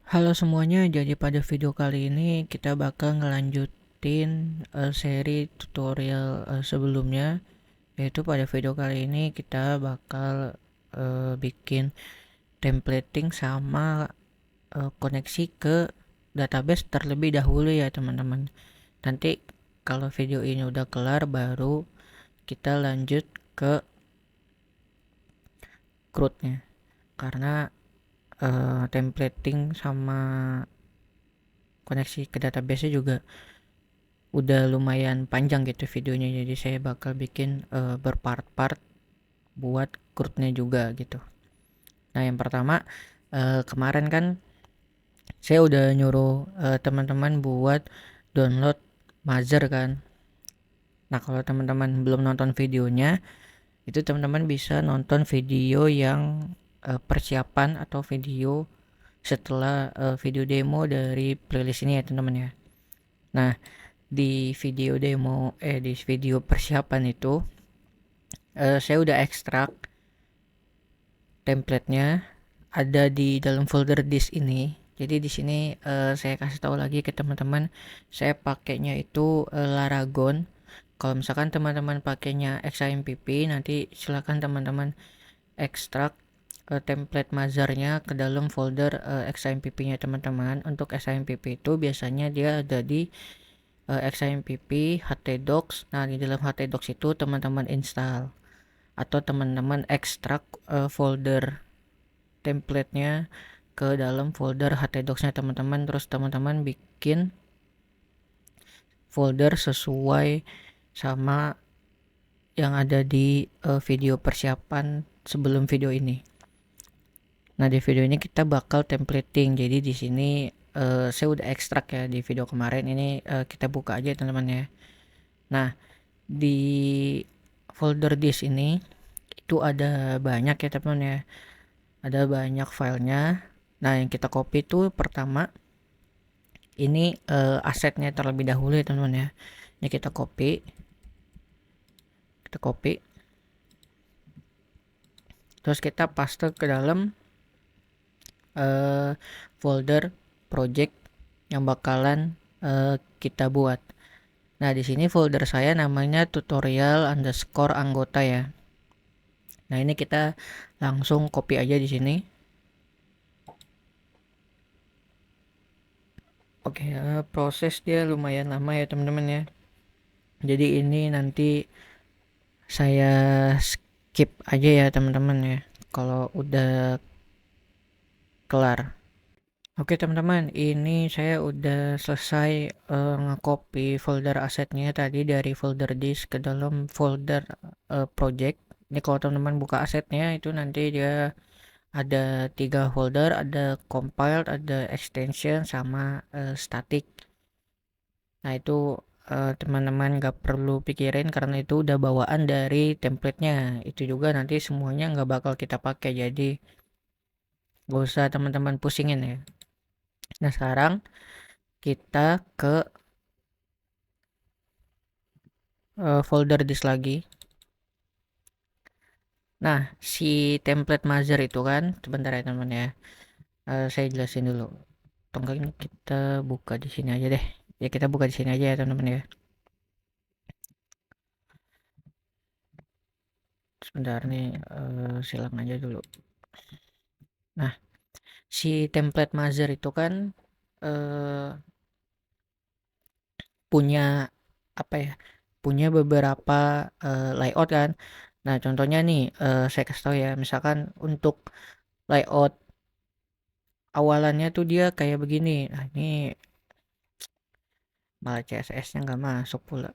Halo semuanya, jadi pada video kali ini kita bakal ngelanjutin seri tutorial sebelumnya, yaitu pada video kali ini kita bakal bikin templating sama koneksi ke database terlebih dahulu ya teman-teman. Nanti kalau video ini udah kelar baru kita lanjut ke CRUD-nya, karena templating sama koneksi ke database juga udah lumayan panjang gitu videonya, jadi saya bakal bikin berpart-part buat CRUD-nya juga gitu. Nah yang pertama, kemarin kan saya udah nyuruh teman-teman buat download Mother kan. Nah kalau teman-teman belum nonton videonya, itu teman-teman bisa nonton video yang persiapan atau video setelah video demo dari playlist ini ya teman-teman ya. Nah di video demo di video persiapan itu saya udah ekstrak template-nya ada di dalam folder disk ini. Jadi di sini saya kasih tahu lagi ke teman-teman, saya pakainya itu Laragon. Kalau misalkan teman-teman pakainya XAMPP, nanti silakan teman-teman ekstrak template mazarnya ke dalam folder XAMPP-nya teman-teman. Untuk XAMPP itu biasanya dia ada di XAMPP htdocs. Nah, di dalam htdocs itu teman-teman install atau teman-teman ekstrak folder template-nya ke dalam folder htdocs-nya teman-teman, terus teman-teman bikin folder sesuai sama yang ada di video persiapan sebelum video ini. Nah, di video ini kita bakal templating. Jadi di sini saya udah ekstrak ya di video kemarin. Ini kita buka aja teman-teman ya. Nah, di folder disk ini itu ada banyak ya teman-teman ya. Ada banyak filenya. Nah, yang kita copy itu pertama ini asetnya terlebih dahulu ya teman-teman ya. Ini kita copy, terus kita paste ke dalam folder project yang bakalan kita buat. Nah di sini folder saya namanya tutorial underscore anggota ya. Nah ini kita langsung copy aja di sini. Oke, proses dia lumayan lama ya teman-teman ya. Jadi ini nanti saya skip aja ya teman-teman ya kalau udah kelar. Oke teman-teman, ini saya udah selesai nge-copy folder asetnya tadi dari folder disk ke dalam folder project. Ini kalau teman-teman buka asetnya itu nanti dia ada 3 folder, ada compiled, ada extension, sama static. Nah itu teman-teman gak perlu pikirin karena itu udah bawaan dari templatenya. Itu juga nanti semuanya nggak bakal kita pakai, jadi gak usah teman-teman pusingin ya. Nah sekarang kita ke folder disk lagi. Nah si template Mother itu kan, sebentar ya teman ya, saya jelasin dulu. Tunggu ini kita buka di sini aja deh. Ya kita buka di sini aja ya teman-teman ya. Sebentar nih, silang aja dulu. Nah si template Mother itu kan punya apa ya, punya beberapa layout kan. Nah contohnya nih, saya kasih tahu ya, misalkan untuk layout awalannya tuh dia kayak begini. Nah ini malah CSS nya nggak masuk pula.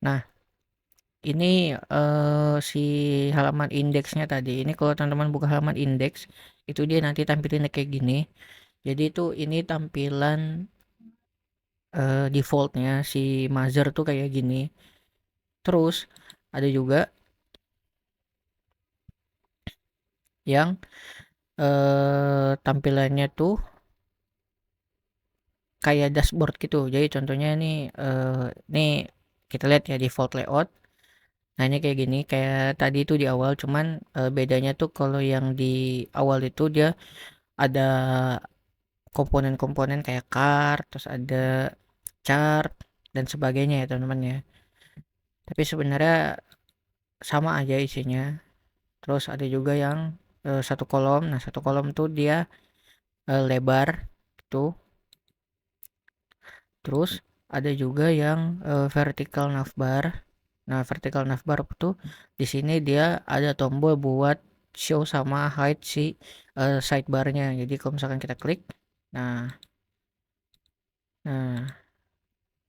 Nah ini si halaman indeksnya tadi, ini kalau teman-teman buka halaman indeks itu dia nanti tampilin kayak gini. Jadi itu ini tampilan defaultnya si Mother tuh kayak gini. Terus ada juga yang tampilannya tuh kayak dashboard gitu. Jadi contohnya nih, nih kita lihat ya default layout. Nah, ini kayak gini, kayak tadi itu di awal, cuman bedanya tuh kalau yang di awal itu dia ada komponen-komponen kayak card, terus ada chart dan sebagainya ya teman-teman ya. Tapi sebenarnya sama aja isinya. Terus ada juga yang satu kolom. Nah, satu kolom tuh dia lebar tuh. Terus ada juga yang vertical navbar. Nah, vertical navbar tuh di sini dia ada tombol buat show sama hide si sidebarnya. Jadi kalau misalkan kita klik, nah, nah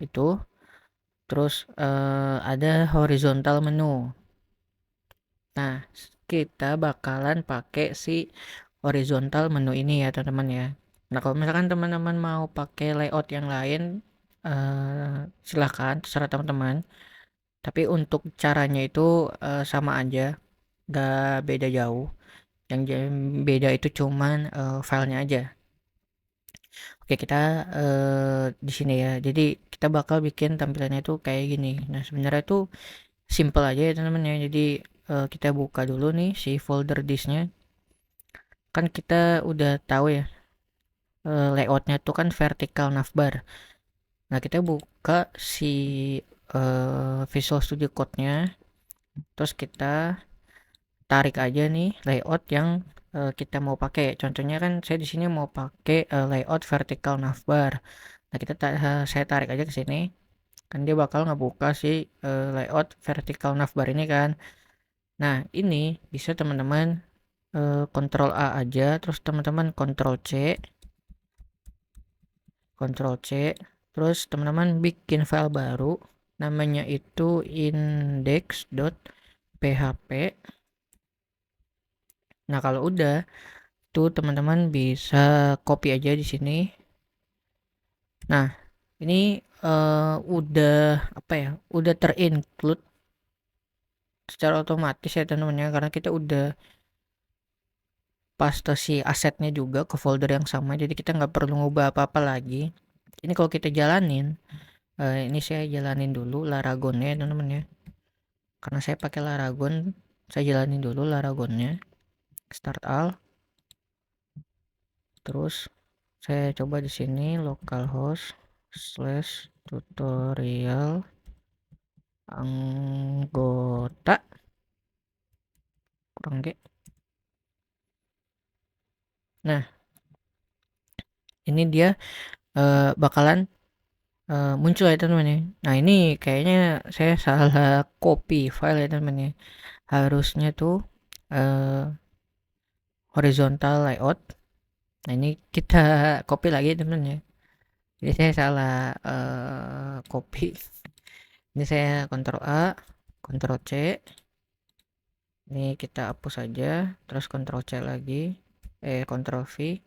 itu. Terus ada horizontal menu. Nah, kita bakalan pakai si horizontal menu ini ya teman-teman ya. Nah, kalau misalkan teman-teman mau pakai layout yang lain, silahkan, terserah teman-teman. Tapi untuk caranya itu sama aja, gak beda jauh. Yang beda itu cuman filenya aja. Oke, kita di sini ya. Jadi kita bakal bikin tampilannya itu kayak gini. Nah, sebenarnya itu simple aja ya teman-teman ya. Jadi kita buka dulu nih si folder disknya. Kan kita udah tahu ya layoutnya tuh kan vertical navbar. Nah, kita buka si Visual Studio Code-nya. Terus kita tarik aja nih layout yang kita mau pakai. Contohnya kan saya di sini mau pakai layout vertical navbar. Nah, saya tarik aja ke sini. Kan dia bakal ngebuka si layout vertical navbar ini kan. Nah, ini bisa teman-teman Ctrl A aja, terus teman-teman Ctrl C, terus teman-teman bikin file baru, namanya itu index.php. Nah, kalau udah, tuh teman-teman bisa copy aja di sini. Nah, ini udah apa ya? Udah terinclude secara otomatis ya teman-teman ya, karena kita udah paste si asetnya juga ke folder yang sama, jadi kita nggak perlu ngubah apa-apa lagi. Ini kalau kita jalanin, ini saya jalanin dulu Laragonnya teman-teman ya, karena saya pakai Laragon. Saya jalanin dulu Laragonnya, start all, terus saya coba di sini localhost slash tutorial anggota kurang G. Nah, ini dia bakalan muncul ya teman-teman ya. Nah, ini kayaknya saya salah copy file ya teman-teman ya. Harusnya tuh horizontal layout. Nah, ini kita copy lagi teman-teman ya. Jadi saya salah copy. Ini saya Ctrl A, Ctrl C. Ini kita hapus aja, terus Ctrl C lagi, Ctrl V.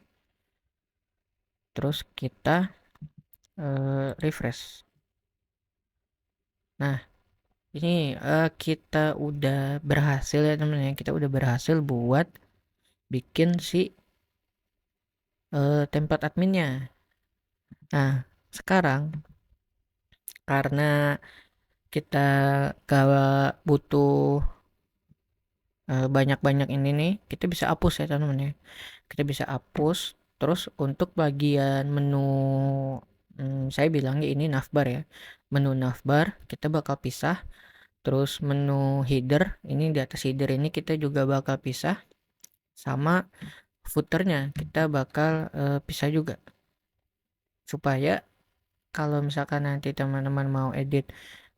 Terus kita refresh. Nah, ini kita udah berhasil ya teman-teman ya. Kita udah berhasil buat bikin si template adminnya. Nah, sekarang karena kita gak butuh banyak-banyak ini nih, kita bisa hapus ya teman-teman ya. Kita bisa hapus. Terus untuk bagian menu, saya bilangnya ini navbar ya. Menu navbar kita bakal pisah. Terus menu header, ini di atas header ini kita juga bakal pisah. Sama footernya kita bakal pisah juga. Supaya kalau misalkan nanti teman-teman mau edit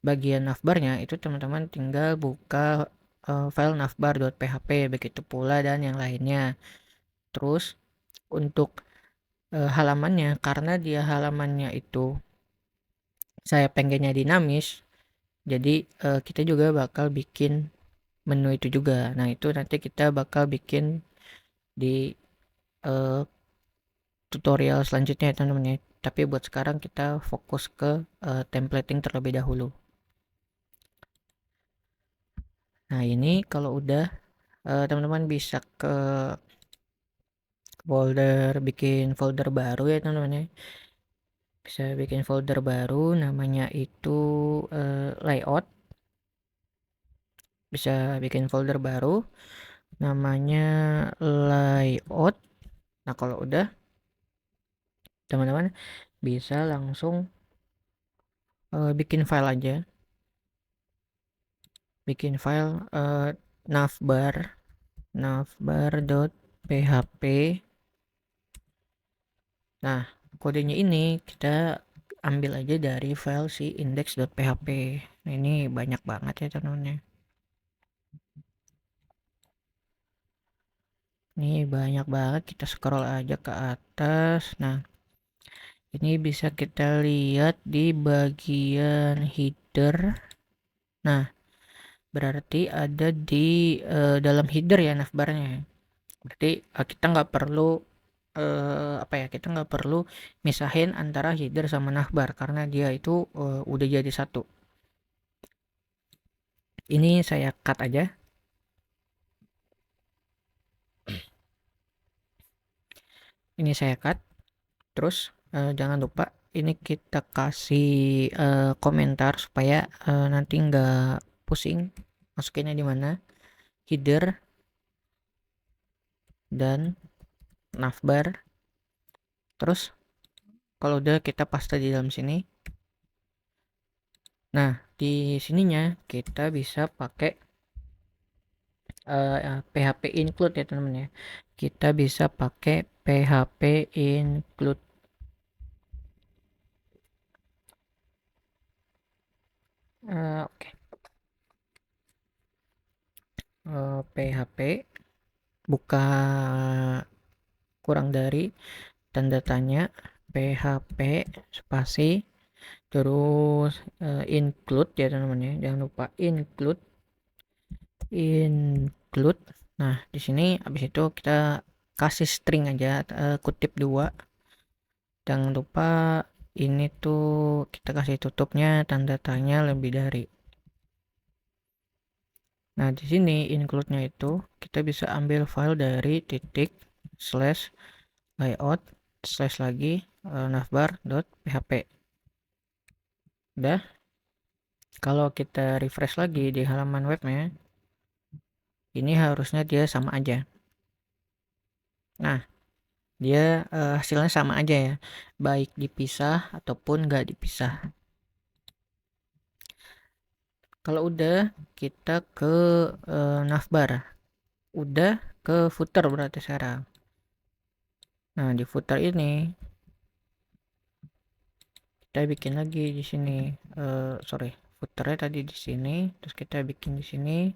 bagian navbarnya, itu teman-teman tinggal buka file navbar.php, begitu pula dan yang lainnya. Terus untuk halamannya, karena dia halamannya itu saya pengennya dinamis, jadi kita juga bakal bikin menu itu juga. Nah, itu nanti kita bakal bikin di uh, tutorial selanjutnya ya teman-teman ya. Tapi buat sekarang kita fokus ke templating terlebih dahulu. Nah, ini kalau udah teman-teman bisa ke folder, bikin folder baru ya teman-teman ya. Bisa bikin folder baru, namanya itu layout. bisa bikin folder baru namanya layout. Nah, kalau udah, teman-teman bisa langsung bikin file aja, bikin file navbar.php. Nah, kodenya ini kita ambil aja dari file si index.php. Nah, ini banyak banget ya teman-teman. Ini banyak banget, kita scroll aja ke atas. Nah, ini bisa kita lihat di bagian header. Nah, berarti ada di dalam header ya navbarnya. Berarti kita nggak perlu kita nggak perlu misahin antara header sama navbar karena dia itu udah jadi satu. Ini saya cut aja. Ini saya cut. Terus jangan lupa ini kita kasih komentar supaya nanti nggak pusing masukinnya di mana, header dan navbar. Terus kalau udah kita paste di dalam sini. Nah, di sininya kita bisa pakai PHP include ya teman-teman ya. Kita bisa pakai PHP include. Oke. PHP buka kurang dari tanda tanya PHP spasi terus include ya teman-teman ya. Jangan lupa include. Nah, di sini habis itu kita kasih string aja, kutip 2. Jangan lupa ini tuh kita kasih tutupnya tanda tanya lebih dari. Nah, di sini include-nya itu kita bisa ambil file dari titik slash layout slash lagi navbar.php. Udah. Kalau kita refresh lagi di halaman webnya, ini harusnya dia sama aja. Nah, dia hasilnya sama aja ya, baik dipisah ataupun nggak dipisah. Kalau udah, kita ke navbar. Udah ke footer berarti sekarang. Nah, di footer ini kita bikin lagi di sini. Footernya tadi di sini, terus kita bikin di sini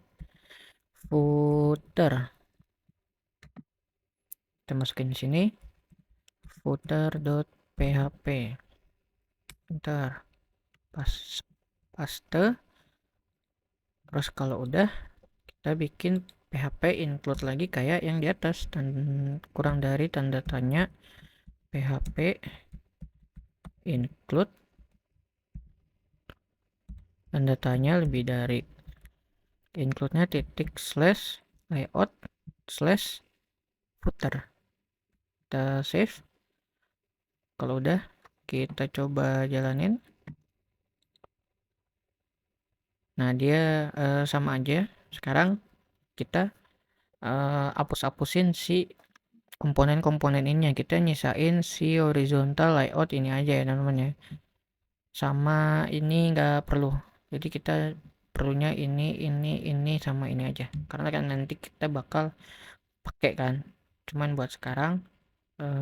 footer. Kita masukin di sini footer.php. Bentar, paste. Terus kalau udah, kita bikin PHP include lagi kayak yang di atas, dan kurang dari tanda tanya PHP include tanda tanya lebih dari, include-nya titik slash layout slash footer. Kita save. Kalau udah, kita coba jalanin. Nah, dia sama aja. Sekarang kita hapus-hapusin si komponen-komponen ini. Kita nyisain si horizontal layout ini aja ya teman-teman ya. Sama ini nggak perlu. Jadi kita perlunya ini sama ini aja. Karena kan nanti kita bakal pakai kan. Cuman buat sekarang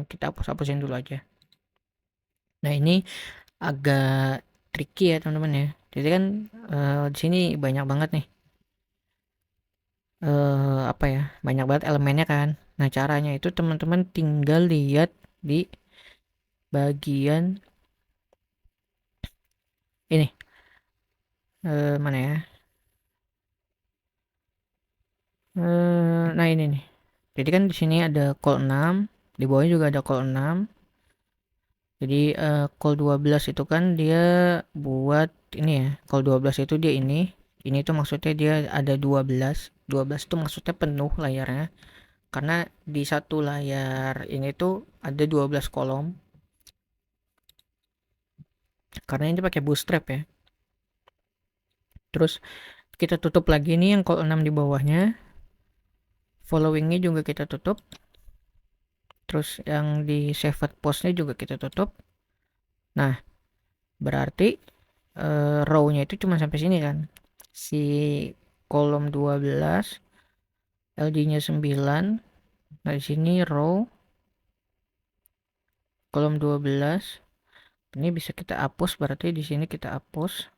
kita hapus-hapusin dulu aja. Nah, ini agak tricky ya teman-teman ya. Jadi kan di sini banyak banget nih banyak banget elemennya kan. Nah, caranya itu teman-teman tinggal lihat di bagian ini. Mana ya? Nah, ini nih. Jadi kan di sini ada call 6, di bawahnya juga ada call 6. Jadi call 12 itu kan dia buat ini ya. Call 12 itu dia ini. Ini tuh maksudnya dia ada 12. 12 itu maksudnya penuh layarnya. Karena di satu layar ini tuh ada 12 kolom. Karena ini pakai bootstrap ya. Terus kita tutup lagi nih yang call 6 di bawahnya. Followingnya juga kita tutup. Terus yang di saved postnya juga kita tutup. Nah, berarti row-nya itu cuma sampai sini kan. Si kolom 12, LD-nya 9. Nah, di sini row kolom 12. Ini bisa kita hapus, berarti di sini kita hapus.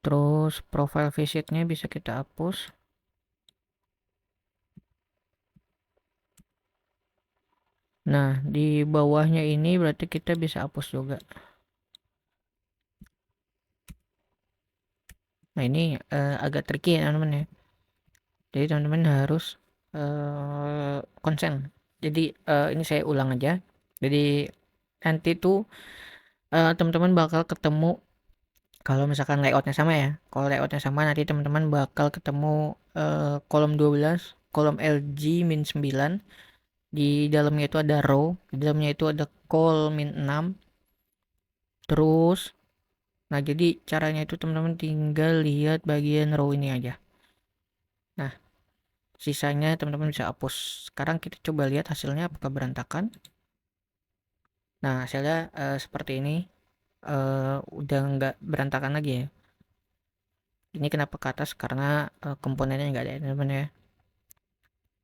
Terus profile visitnya bisa kita hapus. Nah, di bawahnya ini berarti kita bisa hapus juga. Nah, ini agak tricky ya teman-teman ya. Jadi teman-teman harus konsen. Jadi ini saya ulang aja. Jadi nanti tuh teman-teman bakal ketemu, kalau misalkan layoutnya sama ya. Kalau layoutnya sama nanti teman-teman bakal ketemu kolom 12, kolom LG min 9. Di dalamnya itu ada row, di dalamnya itu ada call min 6. Terus, nah jadi caranya itu teman-teman tinggal lihat bagian row ini aja. Nah, sisanya teman-teman bisa hapus. Sekarang kita coba lihat hasilnya apakah berantakan. Nah, hasilnya seperti ini. Udah nggak berantakan lagi ya. Ini kenapa ke atas? Karena komponennya nggak ada ya teman-teman ya.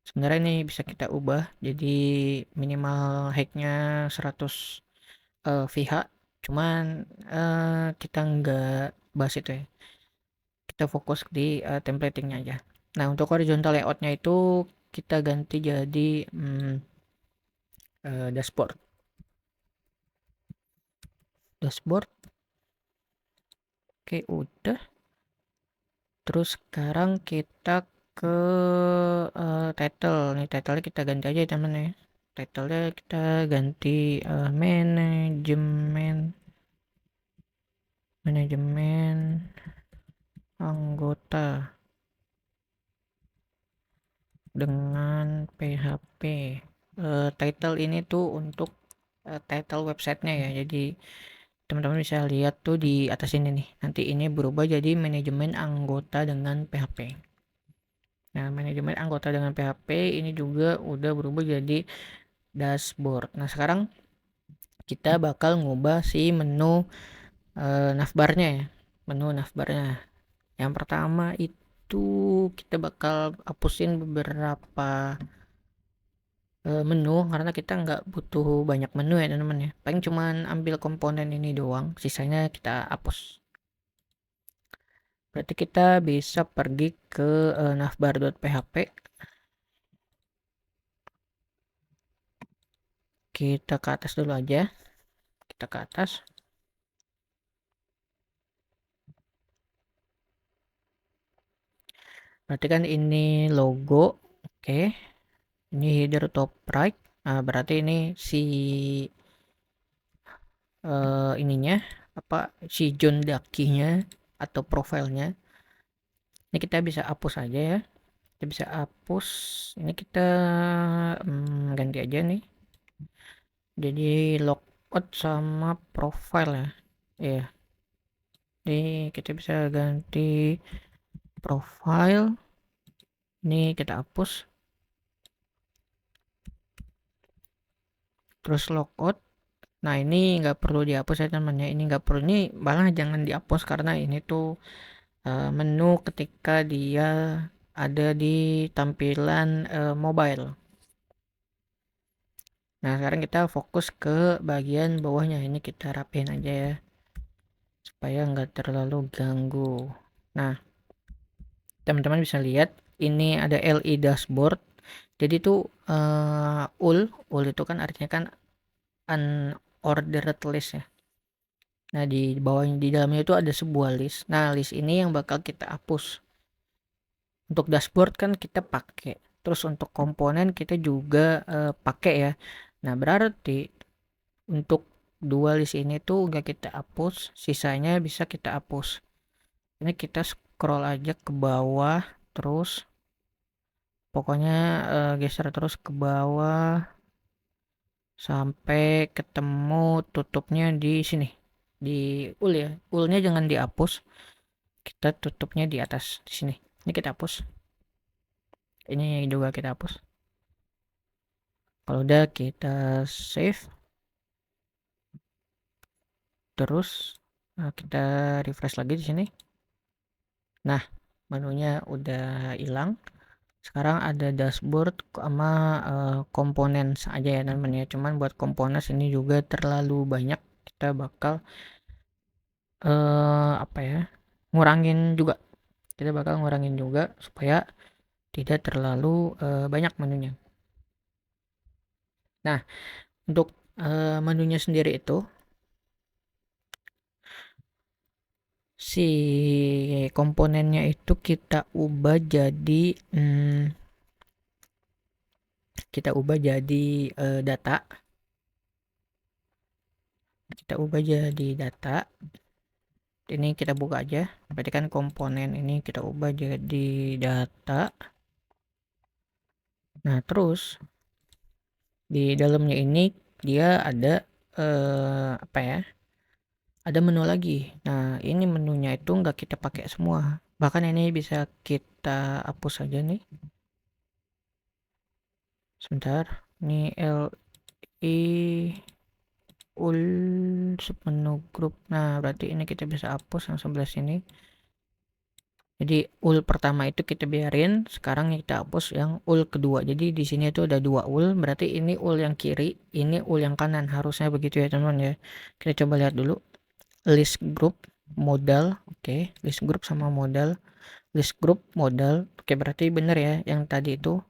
Sebenarnya ini bisa kita ubah jadi minimal height-nya 100 VH. Cuman kita nggak bahas itu ya. Kita fokus di templatingnya aja. Nah, untuk horizontal layoutnya itu kita ganti jadi dashboard. Dashboard. Oke, udah. Terus sekarang kita ke title. Nih title-nya kita ganti aja ya teman ya. Title-nya kita ganti manajemen anggota dengan PHP. Title ini tuh untuk title websitenya ya. Jadi teman-teman bisa lihat tuh di atas ini nih. Nanti ini berubah jadi manajemen anggota dengan PHP. Nah, manajemen anggota dengan PHP ini juga udah berubah jadi dashboard. Nah, sekarang kita bakal ngubah si menu navbarnya ya. Menu navbarnya. Yang pertama itu kita bakal hapusin beberapa menu karena kita nggak butuh banyak menu ya teman-teman ya. Paling cuman ambil komponen ini doang, sisanya kita hapus. Berarti kita bisa pergi ke navbar.php. Kita ke atas dulu aja. Kita ke atas. Berarti kan ini logo. Oke. Ini header top right. Nah, berarti ini si ininya apa si John Dakinya atau profilnya. Ini kita bisa hapus aja ya. Kita bisa hapus. Ini kita ganti aja nih. Jadi logout sama profile ya. Iya. Jadi kita bisa ganti profile. Ini kita hapus. Terus logout. Nah, ini nggak perlu dihapus ya teman-teman ya. Ini nggak perlu, ini malah jangan dihapus karena ini tuh menu ketika dia ada di tampilan mobile. Nah, sekarang kita fokus ke bagian bawahnya. Ini kita rapiin aja ya supaya nggak terlalu ganggu. Nah, teman-teman bisa lihat ini ada LI dashboard. Jadi tuh ul itu kan artinya kan unordered list ya. Nah, di bawah di dalamnya itu ada sebuah list. Nah, list ini yang bakal kita hapus. Untuk dashboard kan kita pakai. Terus untuk komponen kita juga pakai ya. Nah, berarti untuk dua list ini tuh enggak kita hapus, sisanya bisa kita hapus. Ini kita scroll aja ke bawah terus pokoknya geser terus ke bawah sampai ketemu tutupnya di sini. di ul ya, ulnya jangan dihapus, kita tutupnya di atas di sini. Ini kita hapus, ini juga kita hapus. Kalau udah kita save, terus kita refresh lagi di sini. Nah, menunya udah hilang. Sekarang ada dashboard sama komponen aja ya teman-teman ya. Cuman buat komponen ini juga terlalu banyak, kita bakal apa ya, ngurangin juga. Kita bakal ngurangin juga supaya tidak terlalu banyak menunya. Nah, untuk menunya sendiri itu si komponennya itu kita ubah jadi data. Kita ubah jadi data. Ini kita buka aja. Berarti kan komponen ini kita ubah jadi data. Nah, terus di dalamnya ini dia ada apa ya? Ada menu lagi. Nah, ini menunya itu nggak kita pakai semua. Bahkan ini bisa kita hapus aja nih. Sebentar. Ini LI ul submenu grup. Nah, berarti ini kita bisa hapus yang sebelah sini. Jadi ul pertama itu kita biarin, sekarang kita hapus yang ul kedua. Jadi di sini itu ada dua ul, berarti ini ul yang kiri, ini ul yang kanan. Harusnya begitu ya teman-teman ya. Kita coba lihat dulu. List group modal, oke. List group sama modal. List group modal, oke, berarti benar ya yang tadi itu.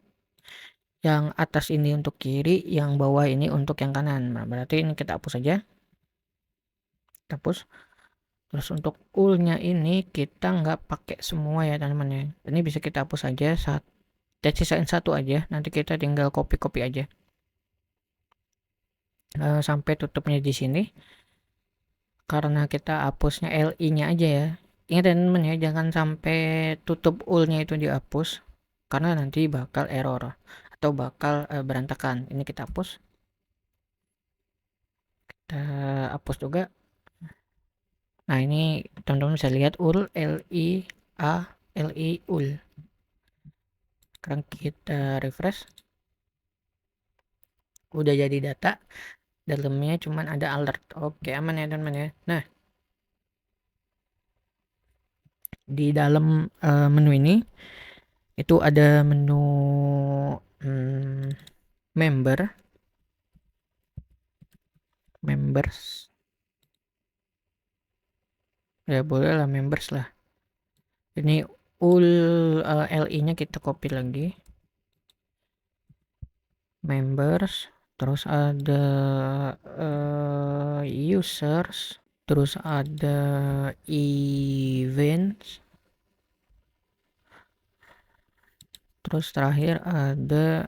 Yang atas ini untuk kiri, yang bawah ini untuk yang kanan. Nah, berarti ini kita hapus aja. Kita hapus. Terus untuk ul-nya ini kita nggak pakai semua ya teman-teman ya. Ini bisa kita hapus aja, kita sisain satu aja. Nanti kita tinggal copy-copy aja. Sampai tutupnya di sini. Karena kita hapusnya LI-nya aja ya. Ingat teman-teman ya, jangan sampai tutup ul-nya itu dihapus. Karena nanti bakal error. Atau bakal berantakan. Ini kita hapus. Kita hapus juga. Nah, ini teman-teman bisa lihat ul, LI, A, LI, ul. Sekarang kita refresh. Udah jadi data. Dalamnya cuman ada alert. Oke, aman ya teman-teman ya. Nah, di dalam menu ini itu ada menu members. Ya boleh lah members lah. Ini ul LI-nya kita copy lagi. Members, terus ada users, terus ada events, terus terakhir ada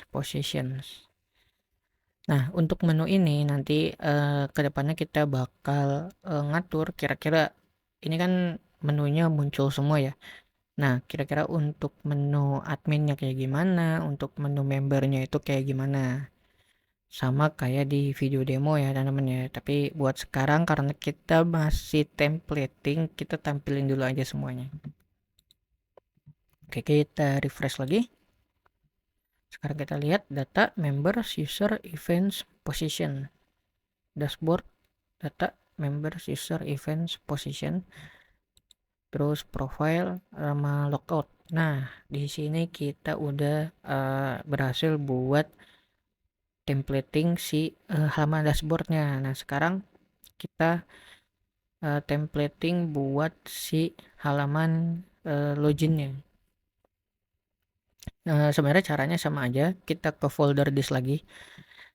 positions. Nah, untuk menu ini nanti kedepannya kita bakal ngatur kira-kira ini kan menunya muncul semua ya. Nah, kira-kira untuk menu adminnya kayak gimana, untuk menu membernya itu kayak gimana. Sama kayak di video demo ya teman-teman ya. Tapi buat sekarang karena kita masih templating, kita tampilin dulu aja semuanya. Oke, kita refresh lagi. Sekarang kita lihat data, members, user, events, position. Dashboard, data, members, user, events, position. Terus profile sama logout. Nah, di sini kita udah berhasil buat templating si halaman dashboardnya. Nah, sekarang kita templating buat si halaman loginnya. Sebenarnya caranya sama aja. Kita ke folder disk lagi.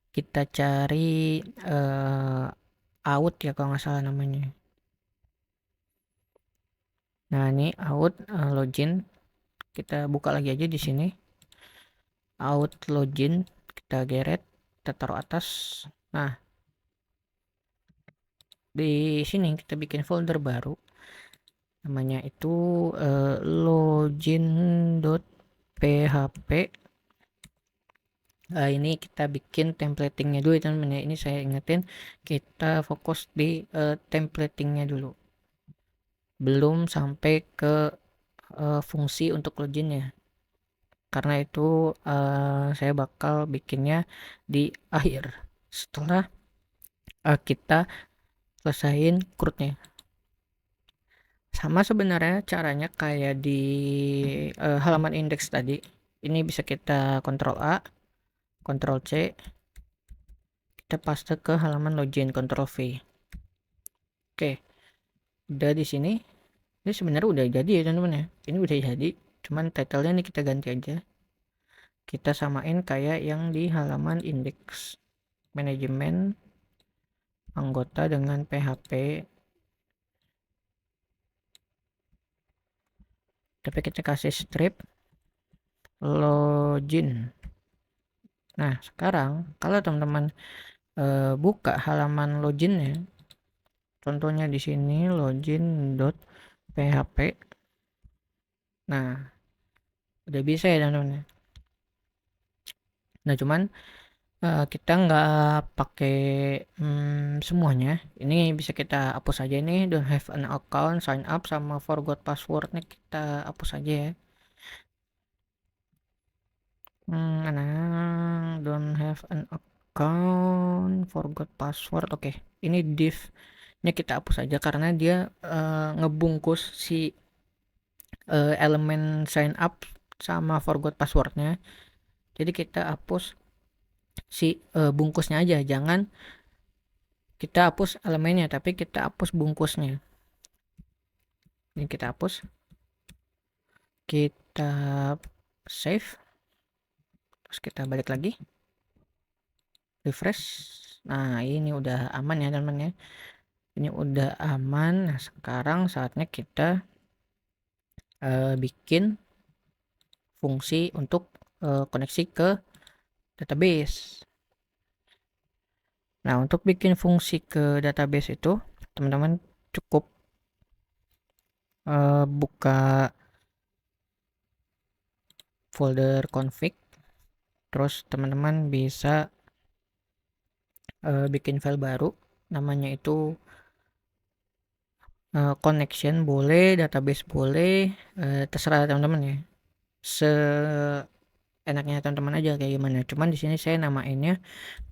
Kita cari out ya kalau nggak salah namanya. Nah, ini out login. Kita buka lagi aja di sini. Out login, kita geret, kita taruh atas. Nah, di sini kita bikin folder baru. Namanya itu login.php. Ini kita bikin templatingnya dulu ya teman-teman ya. Ini saya ingetin kita fokus di templatingnya dulu, belum sampai ke fungsi untuk login ya, karena itu saya bakal bikinnya di akhir setelah kita selesain CRUD-nya. Sama sebenarnya caranya kayak di halaman indeks tadi. Ini bisa kita Ctrl A, Ctrl C, kita paste ke halaman login, Ctrl V. Oke, udah di sini. Ini sebenarnya udah jadi ya teman-teman ya. Ini udah jadi, cuman title-nya nih kita ganti aja. Kita samain kayak yang di halaman indeks, manajemen anggota dengan PHP. Tapi kita kasih strip login. Nah, sekarang kalau teman-teman buka halaman loginnya, contohnya di sini login.php. Nah, udah bisa ya teman-teman. Nah, cuman kita nggak pakai semuanya. Ini bisa kita hapus aja nih, don't have an account, sign up, sama forgot passwordnya kita hapus aja ya. Nah, don't have an account, forgot password. Oke, ini div-nya kita hapus aja karena dia ngebungkus si elemen sign up sama forgot passwordnya. Jadi kita hapus si bungkusnya aja, jangan kita hapus elemennya, tapi kita hapus bungkusnya. Ini kita hapus, kita save, terus kita balik lagi, refresh. Nah, ini udah aman ya teman-teman ya. Ini udah aman. Nah, sekarang saatnya kita bikin fungsi untuk koneksi ke database. Nah, untuk bikin fungsi ke database itu teman-teman cukup buka folder config, terus teman-teman bisa bikin file baru, namanya itu connection boleh, database boleh, terserah teman-teman ya, seenaknya teman-teman aja kayak gimana. Cuman di sini saya namainnya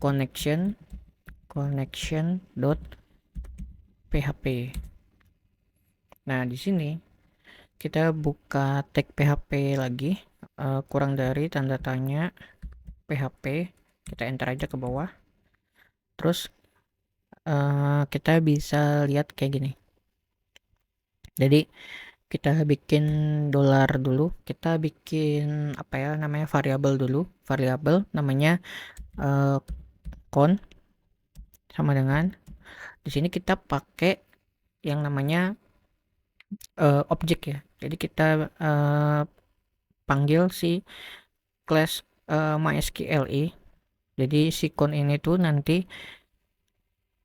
connection.php. Nah, di sini kita buka tag PHP lagi, kurang dari tanda tanya PHP, kita enter aja ke bawah. Terus kita bisa lihat kayak gini. Jadi kita bikin dolar dulu, kita bikin apa ya namanya, variabel dulu, variabel namanya count, sama dengan di sini kita pakai yang namanya objek ya. Jadi kita panggil si class MySQLi. Jadi si count ini tuh nanti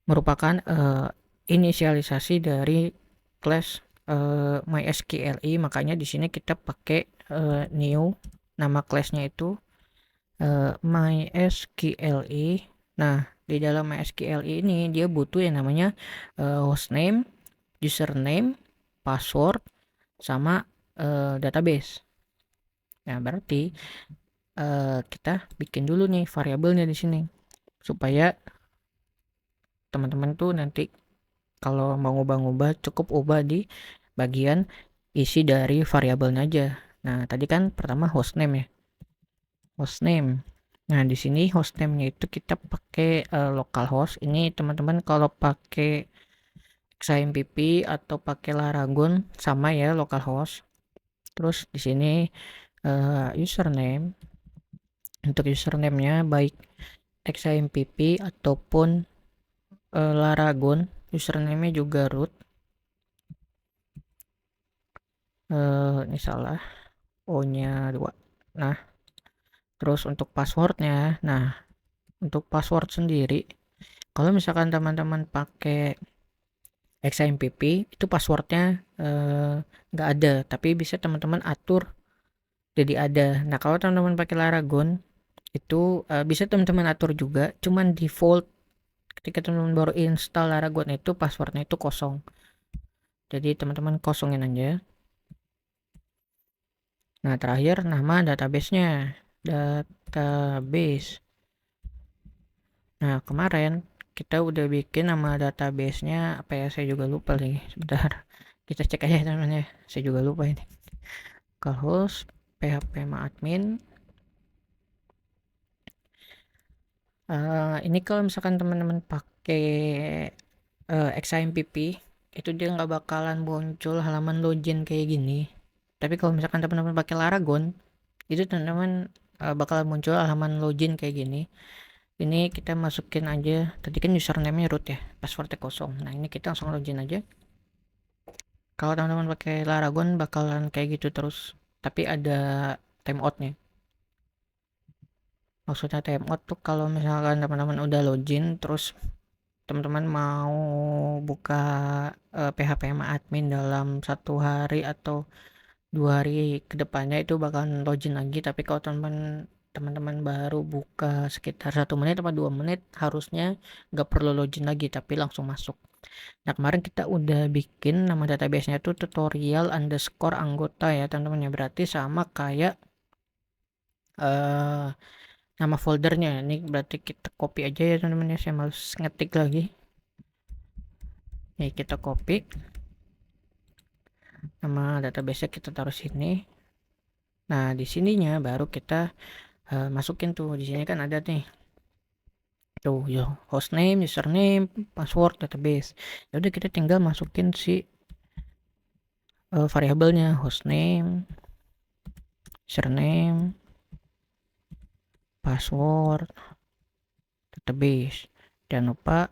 merupakan inisialisasi dari class MySQLi, makanya di sini kita pakai new, nama classnya itu MySQLi. Nah, di dalam MySQLi ini dia butuh yang namanya hostname, username, password, sama database. Nah, berarti kita bikin dulu nih variabelnya di sini supaya teman-teman tuh nanti kalau mau ngubah-ngubah cukup ubah di bagian isi dari variabelnya aja. Nah, tadi kan pertama hostname ya, hostname. Nah, di sini hostname-nya itu kita pakai localhost. Ini teman-teman kalau pakai XAMPP atau pakai Laragon sama ya, localhost. Terus di sini username. Untuk username-nya baik XAMPP ataupun Laragon, username-nya juga root. Ini salah, O-nya 2. Nah, terus untuk passwordnya, nah untuk password sendiri, kalau misalkan teman-teman pakai XAMPP itu passwordnya nggak ada, tapi bisa teman-teman atur jadi ada. Nah, kalau teman-teman pakai Laragon Itu bisa teman-teman atur juga, cuman default ketika teman-teman baru install Laragon itu passwordnya itu kosong. Jadi teman-teman kosongin aja. Nah, terakhir nama database-nya. Database. Nah, kemarin kita udah bikin nama database-nya apa ya? Saya juga lupa nih. Sebentar. Kita cek aja teman-teman ya. Saya juga lupa ini. Localhost php-admin. Ini kalau misalkan teman-teman pakai XAMPP itu dia nggak bakalan muncul halaman login kayak gini. Tapi kalau misalkan teman-teman pakai Laragon itu teman-teman bakalan muncul halaman login kayak gini. Ini kita masukin aja, tadi kan username-nya root ya, passwordnya kosong. Nah, ini kita langsung login aja. Kalau teman-teman pakai Laragon bakalan kayak gitu terus, tapi ada timeoutnya. Maksudnya timeout tuh kalau misalkan teman-teman udah login terus teman-teman mau buka PHP admin dalam 1 hari atau 2 hari kedepannya itu bakalan login lagi. Tapi kalau teman-teman baru buka sekitar 1 menit atau 2 menit harusnya nggak perlu login lagi tapi langsung masuk. Nah, kemarin kita udah bikin nama database-nya tuh tutorial underscore anggota ya teman-teman ya, berarti sama kayak eh nama foldernya. Ini berarti kita copy aja ya teman-teman ya, saya males ngetik lagi. Nih kita copy nama database kita taruh sini. Nah, di sininya baru kita masukin tuh. Di sini kan ada nih tuh ya, hostname, username, password database. Ya udah kita tinggal masukin si variabelnya hostname, username, password database. Jangan lupa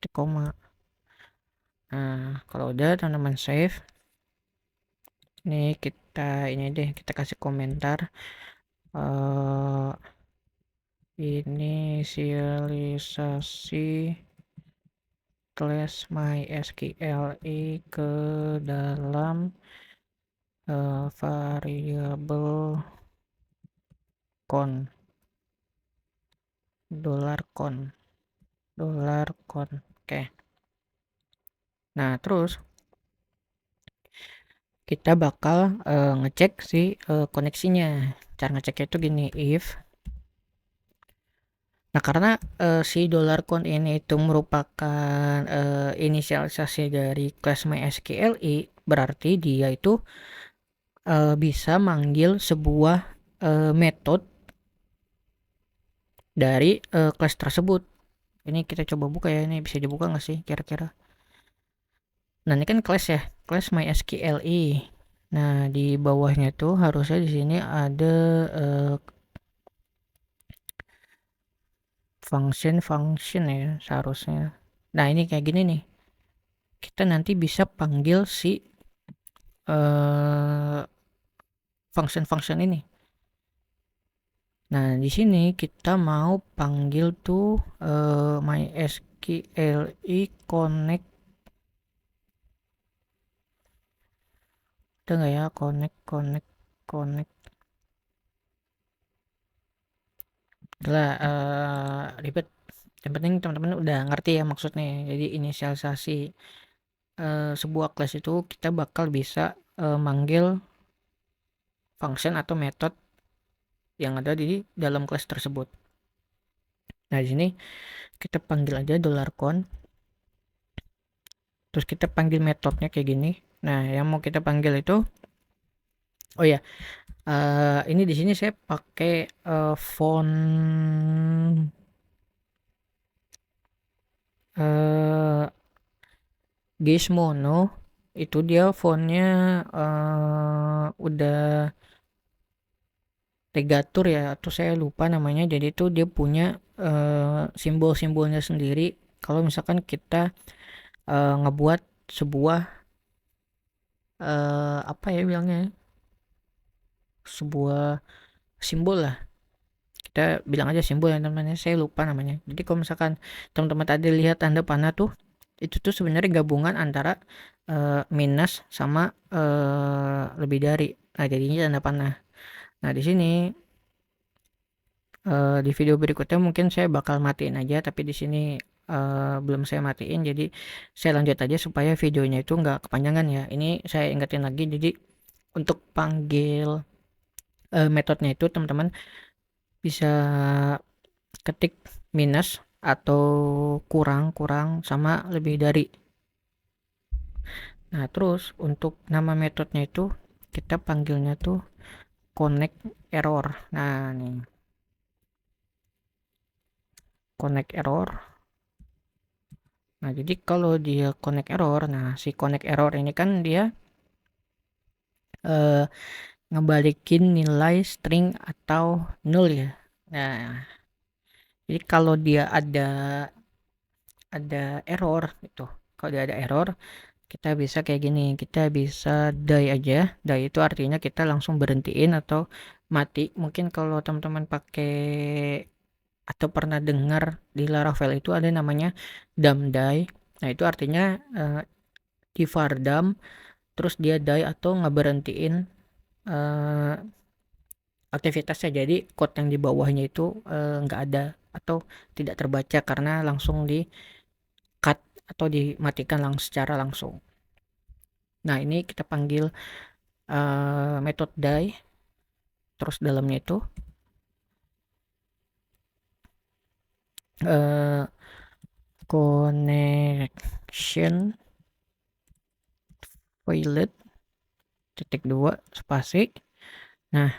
di koma. Nah, kalau udah teman-teman save. Ini kita kasih komentar inisialisasi class MySQLi ke dalam variabel $con. Oke. Nah, terus kita bakal ngecek si koneksinya. Cara ngeceknya itu gini, if. Nah, karena si $con ini itu merupakan inisialisasi dari class MySQLi, berarti dia itu bisa manggil sebuah metode dari kelas tersebut. Ini kita coba buka ya, ini bisa dibuka nggak sih kira-kira? Nah, ini kan kelas ya, kelas MySQLi. Nah, di bawahnya tuh harusnya di sini ada function ya seharusnya. Nah, ini kayak gini nih. Kita nanti bisa panggil si function ini. Nah, di sini kita mau panggil tuh MySQLi connect. Ada nggak ya connect lah ribet. Yang penting teman-teman udah ngerti ya maksudnya. Jadi inisialisasi sebuah kelas itu kita bakal bisa manggil function atau metode yang ada di dalam kelas tersebut. Nah, di sini kita panggil aja $con. Terus kita panggil metodenya kayak gini. Nah, yang mau kita panggil itu, oh ya, ini di sini saya pakai font Gizmodo. Itu dia fontnya udah Tegatur ya, atau saya lupa namanya. Jadi itu dia punya simbol-simbolnya sendiri. Kalau misalkan kita ngebuat sebuah apa ya bilangnya, sebuah simbol lah, kita bilang aja simbol ya teman-teman, saya lupa namanya. Jadi kalau misalkan teman-teman tadi lihat tanda panah tuh, itu tuh sebenarnya gabungan antara minus sama lebih dari. Nah, jadinya tanda panah. Nah, di sini Di video berikutnya mungkin saya bakal matiin aja, tapi di sini belum saya matiin, jadi saya lanjut aja supaya videonya itu nggak kepanjangan ya. Ini saya ingetin lagi, jadi untuk panggil metodenya itu teman-teman bisa ketik minus atau kurang sama lebih dari. Nah, terus untuk nama metodenya itu kita panggilnya tuh connect error. Nah, nih connect error. Nah, jadi kalau dia connect error, nah si connect error ini kan dia eh, ngebalikin nilai string atau null ya. Nah, jadi kalau dia ada error gitu. Kalau dia ada error, kita bisa kayak gini, kita bisa die aja. Die itu artinya kita langsung berhentiin atau mati. Mungkin kalau teman-teman pakai atau pernah dengar di Laravel itu ada namanya dump die. Nah, itu artinya di var dump terus dia die atau ngeberhentiin eh, aktivitasnya. Jadi code yang di bawahnya itu nggak ada atau tidak terbaca karena langsung di cut atau dimatikan secara langsung. Nah, ini kita panggil metode die, terus dalamnya itu connection failed titik 2 spasi. Nah,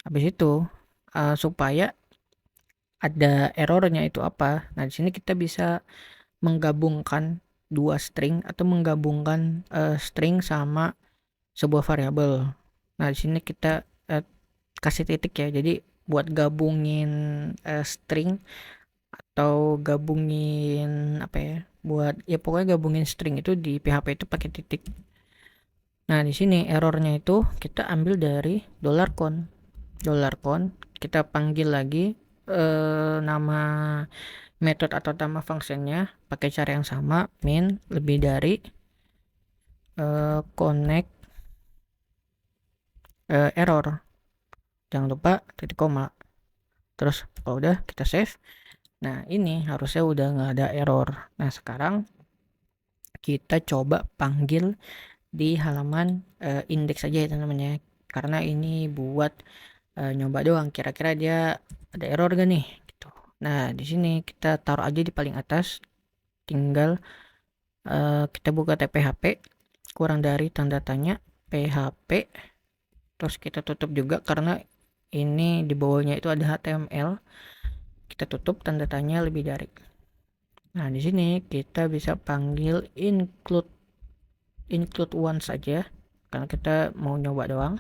habis itu supaya ada errornya itu apa? Nah, di sini kita bisa menggabungkan dua string atau menggabungkan string sama sebuah variabel. Nah, di sini kita kasih titik ya. Jadi buat gabungin string atau gabungin apa ya? Buat ya pokoknya gabungin string itu di PHP itu pakai titik. Nah, di sini errornya itu kita ambil dari $con. $con kita panggil lagi nama metode atau nama fungsinya pakai cara yang sama, min lebih dari connect error. Jangan lupa titik koma. Terus kalau udah kita save. Nah, ini harusnya udah nggak ada error. Nah, sekarang kita coba panggil di halaman index aja ya teman-teman ya. Karena ini buat nyoba doang. Kira-kira dia ada error gak nih? Gitu. Nah, di sini kita taruh aja di paling atas. Tinggal kita buka php kurang dari tanda tanya php. Terus kita tutup juga karena ini di bawahnya itu ada HTML. Kita tutup tanda tanya lebih dari. Nah, di sini kita bisa panggil include one saja karena kita mau nyoba doang.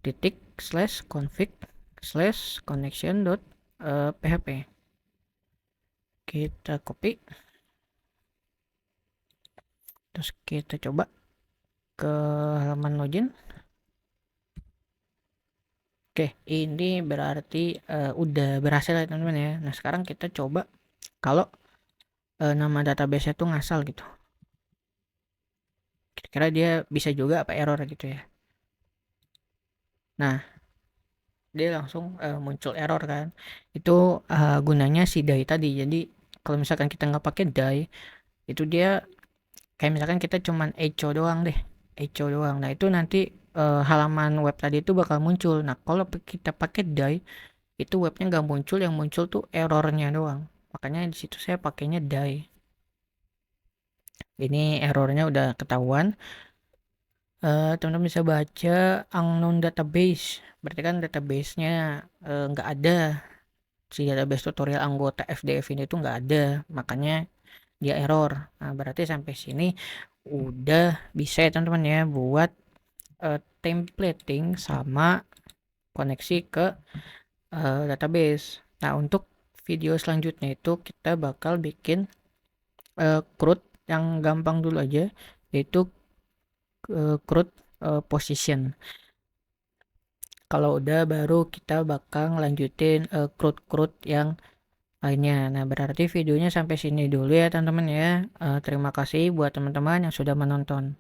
Titik /config /connection php. Kita copy. Terus kita coba ke halaman login. Oke, ini berarti udah berhasil ya teman-teman ya. Nah, sekarang kita coba kalau nama database itu ngasal gitu. Kira-kira dia bisa juga apa error gitu ya. Nah, dia langsung muncul error kan. Itu gunanya si die tadi. Jadi kalau misalkan kita nggak pakai die, itu dia kayak misalkan kita cuman echo doang deh. Echo doang. Nah, itu nanti halaman web tadi itu bakal muncul. Nah, kalau kita pakai die, itu webnya nggak muncul, yang muncul tuh errornya doang. Makanya di situ saya pakainya die. Ini errornya udah ketahuan. Teman-teman bisa baca unknown database. Berarti kan database-nya nggak ada. Si database tutorial anggota FDF ini tuh nggak ada. Makanya dia error. Nah, berarti sampai sini udah bisa ya teman-teman ya buat templating sama koneksi ke database. Nah, untuk video selanjutnya itu kita bakal bikin CRUD yang gampang dulu aja, yaitu CRUD position. Kalau udah baru kita bakal ngelanjutin CRUD yang lainnya. Nah, berarti videonya sampai sini dulu ya teman-teman ya. Terima kasih buat teman-teman yang sudah menonton.